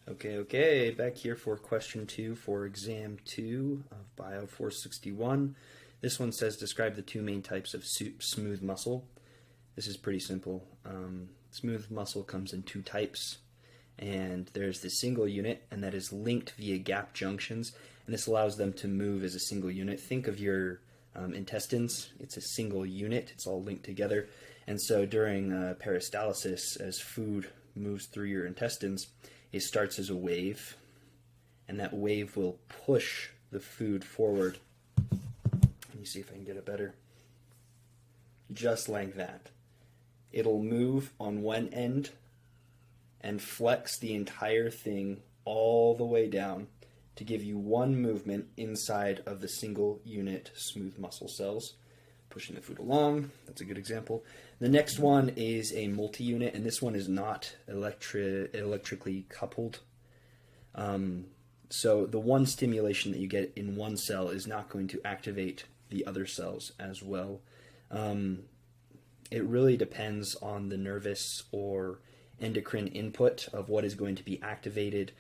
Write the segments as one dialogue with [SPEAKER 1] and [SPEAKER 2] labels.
[SPEAKER 1] Okay, back here for question 2 for exam 2 of Bio 461. This one says describe the two main types of smooth muscle. This is pretty simple. Smooth muscle comes in two types, and there's the single unit, and that is linked via gap junctions, and this allows them to move as a single unit. Think of your intestines. It's a single unit. It's all linked together, and so during peristalsis, as food moves through your intestines, it starts as a wave, and that wave will push the food forward. Let me see if I can get it better. Just like that. It'll move on one end and flex the entire thing all the way down to give you one movement inside of the single unit smooth muscle cells. Pushing the food along, that's a good example. The next one is a multi-unit, and this one is not electrically coupled. So the one stimulation that you get in one cell is not going to activate the other cells as well. It really depends on the nervous or endocrine input of what is going to be activated.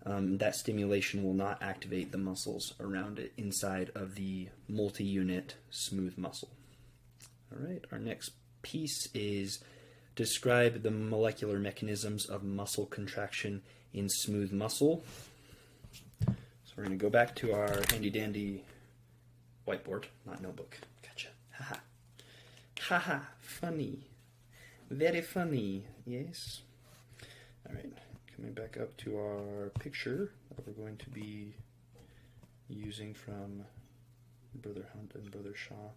[SPEAKER 1] That stimulation will not activate the muscles around it inside of the multi-unit smooth muscle. All right, our next piece is describe the molecular mechanisms of muscle contraction in smooth muscle. So we're going to go back to our handy-dandy whiteboard, not notebook. Gotcha. Haha. Haha, funny. Very funny, yes. All right, coming back up to our picture that we're going to be using from Brother Hunt and Brother Shaw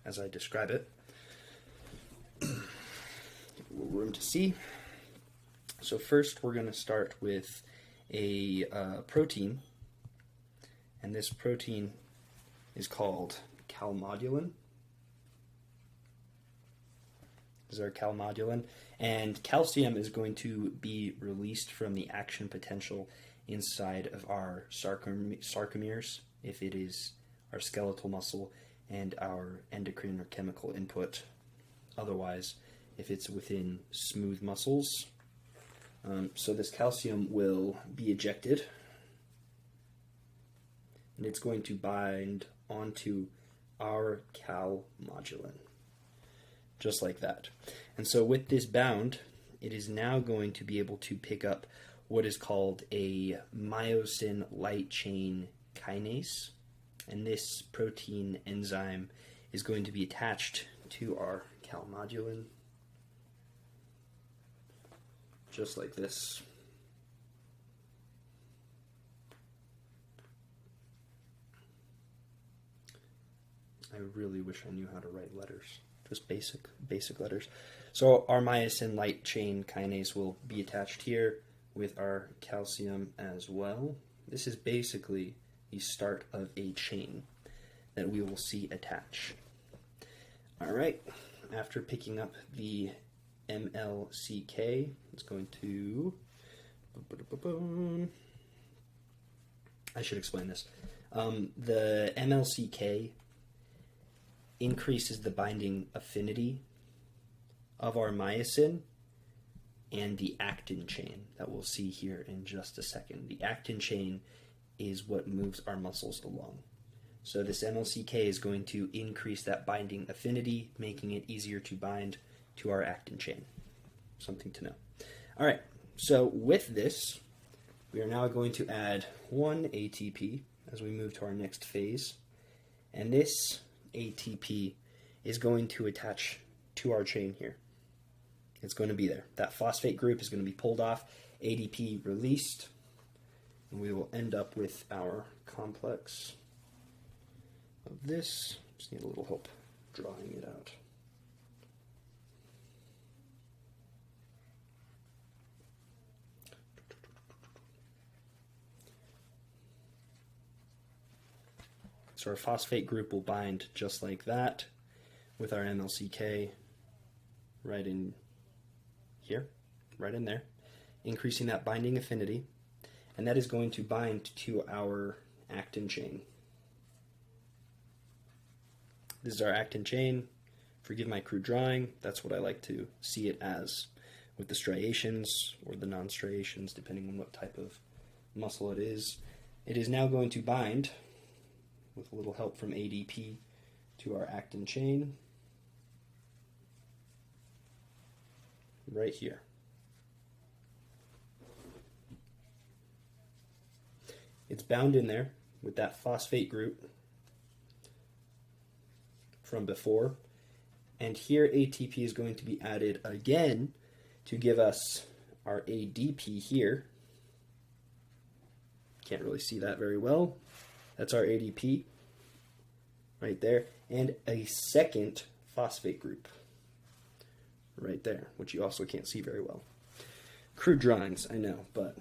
[SPEAKER 1] as I describe it. Give a little room to see. So first we're going to start with a protein, and this protein is called calmodulin. This is our calmodulin, and calcium is going to be released from the action potential inside of our sarcomeres, if it is our skeletal muscle, and our endocrine or chemical input. Otherwise, if it's within smooth muscles. So this calcium will be ejected, and it's going to bind onto our calmodulin, just like that. And so with this bound, it is now going to be able to pick up what is called a myosin light chain kinase, and this protein enzyme is going to be attached to our calmodulin, just like this. I really wish I knew how to write letters, just basic letters. So our myosin light chain kinase will be attached here with our calcium as well. This is basically the start of a chain that we will see attach. All right, after picking up the MLCK, it's going to... I should explain this. The MLCK increases the binding affinity of our myosin and the actin chain that we'll see here in just a second. The actin chain is what moves our muscles along. So this MLCK is going to increase that binding affinity, making it easier to bind to our actin chain. Something to know. All right, so with this, we are now going to add one ATP as we move to our next phase. And this ATP is going to attach to our chain here. It's going to be there. That phosphate group is going to be pulled off, ADP released, and we will end up with our complex of this. Just need a little help drawing it out. So our phosphate group will bind just like that with our MLCK right in here, right in there, increasing that binding affinity, and that is going to bind to our actin chain. This is our actin chain. Forgive my crude drawing, that's what I like to see it as, with the striations or the non-striations, depending on what type of muscle it is now going to bind, with a little help from ADP, to our actin chain right here. It's bound in there with that phosphate group from before, and here ATP is going to be added again to give us our ADP here. Can't really see that very well. That's our ADP right there, and a second phosphate group right there, which you also can't see very well. Crude drawings, I know, but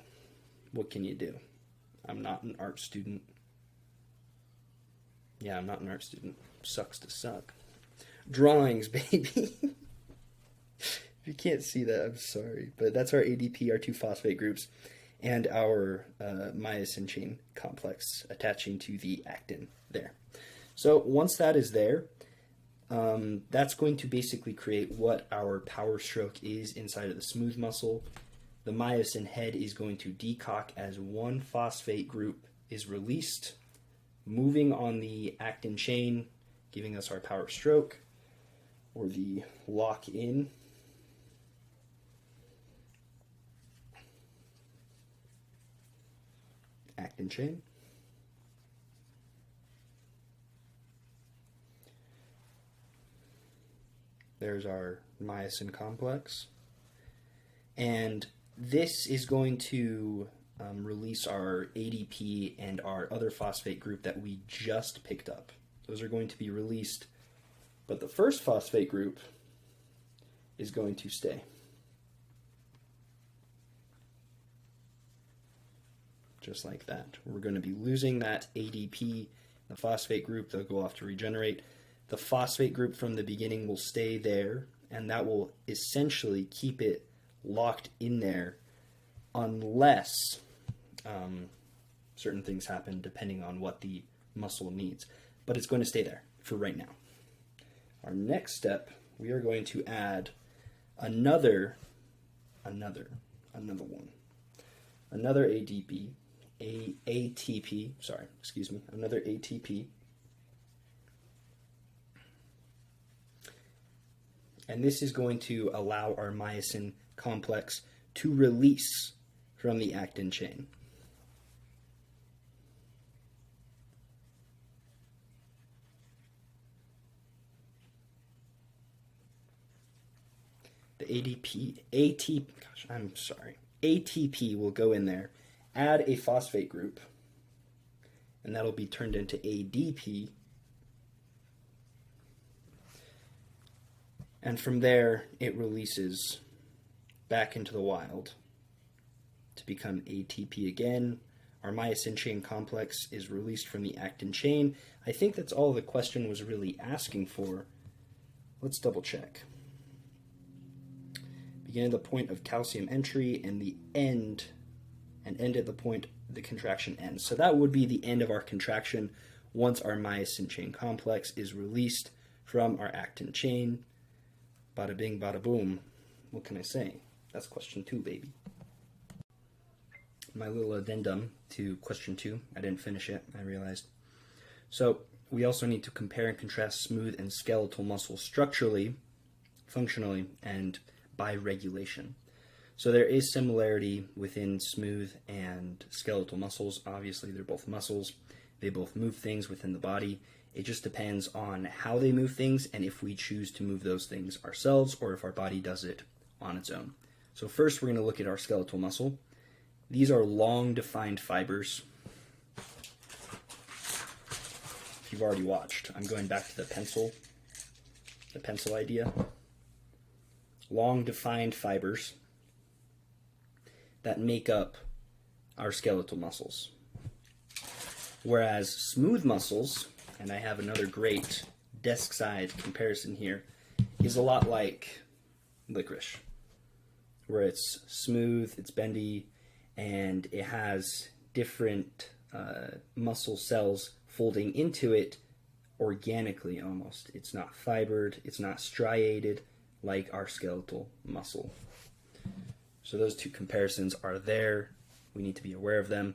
[SPEAKER 1] what can you do? I'm not an art student. Yeah, I'm not an art student. Sucks to suck. Drawings, baby. If you can't see that, I'm sorry. But that's our ADP, our two phosphate groups, and our myosin chain complex attaching to the actin there. So once that is there, that's going to basically create what our power stroke is inside of the smooth muscle. The myosin head is going to decock as one phosphate group is released, moving on the actin chain, giving us our power stroke, or the lock-in. Actin chain. There's our myosin complex. And this is going to release our ADP and our other phosphate group that we just picked up. Those are going to be released, but the first phosphate group is going to stay. Just like that. We're going to be losing that ADP, the phosphate group. They'll go off to regenerate. The phosphate group from the beginning will stay there, and that will essentially keep it locked in there unless certain things happen depending on what the muscle needs. But it's going to stay there for right now. Our next step, we are going to add another ADP, another ATP, and this is going to allow our myosin complex to release from the actin chain. The ATP will go in there, add a phosphate group, and that'll be turned into ADP. And from there, it releases back into the wild to become ATP again. Our myosin chain complex is released from the actin chain. I think that's all the question was really asking for. Let's double check. Begin at the point of calcium entry and the end at the point the contraction ends. So that would be the end of our contraction once our myosin chain complex is released from our actin chain. Bada bing, bada boom. What can I say? That's question 2, baby. My little addendum to question 2. I didn't finish it, I realized. So we also need to compare and contrast smooth and skeletal muscles structurally, functionally, and by regulation. So there is similarity within smooth and skeletal muscles. Obviously, they're both muscles. They both move things within the body. It just depends on how they move things and if we choose to move those things ourselves or if our body does it on its own. So first, we're going to look at our skeletal muscle. These are long defined fibers. If you've already watched, I'm going back to the pencil idea. Long defined fibers that make up our skeletal muscles. Whereas smooth muscles, and I have another great desk side comparison here, is a lot like licorice, where it's smooth, it's bendy, and it has different muscle cells folding into it organically almost. It's not fibered, it's not striated like our skeletal muscle. So those two comparisons are there We need to be aware of them.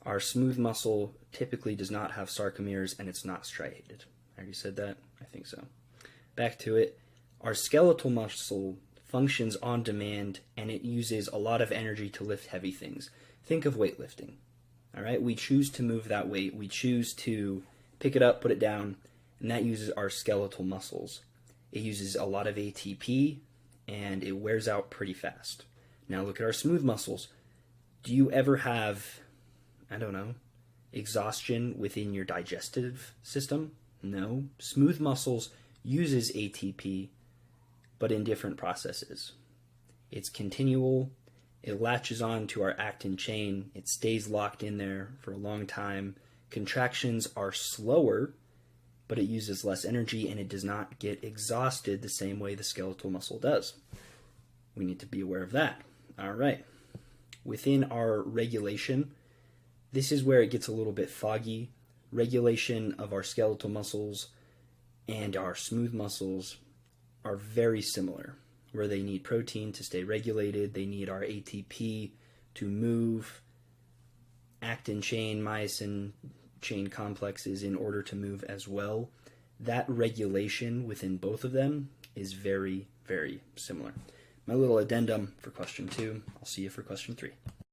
[SPEAKER 1] Our smooth muscle typically does not have sarcomeres, and it's not striated. I already said that? I think so. Back to it. Our skeletal muscle functions on demand, and it uses a lot of energy to lift heavy things. Think of weightlifting. All right, we choose to move that weight. We choose to pick it up, put it down, and that uses our skeletal muscles. It uses a lot of ATP, and it wears out pretty fast. Now look at our smooth muscles. Do you ever have, I don't know, exhaustion within your digestive system? No. Smooth muscles uses ATP, but in different processes. It's continual. It latches on to our actin chain. It stays locked in there for a long time. Contractions are slower, but it uses less energy, and it does not get exhausted the same way the skeletal muscle does. We need to be aware of that. All right. Within our regulation, this is where it gets a little bit foggy. Regulation of our skeletal muscles and our smooth muscles are very similar, where they need protein to stay regulated, they need our ATP to move, actin chain, myosin chain complexes in order to move as well. That regulation within both of them is very, very similar. My little addendum for question 2. I'll see you for question 3.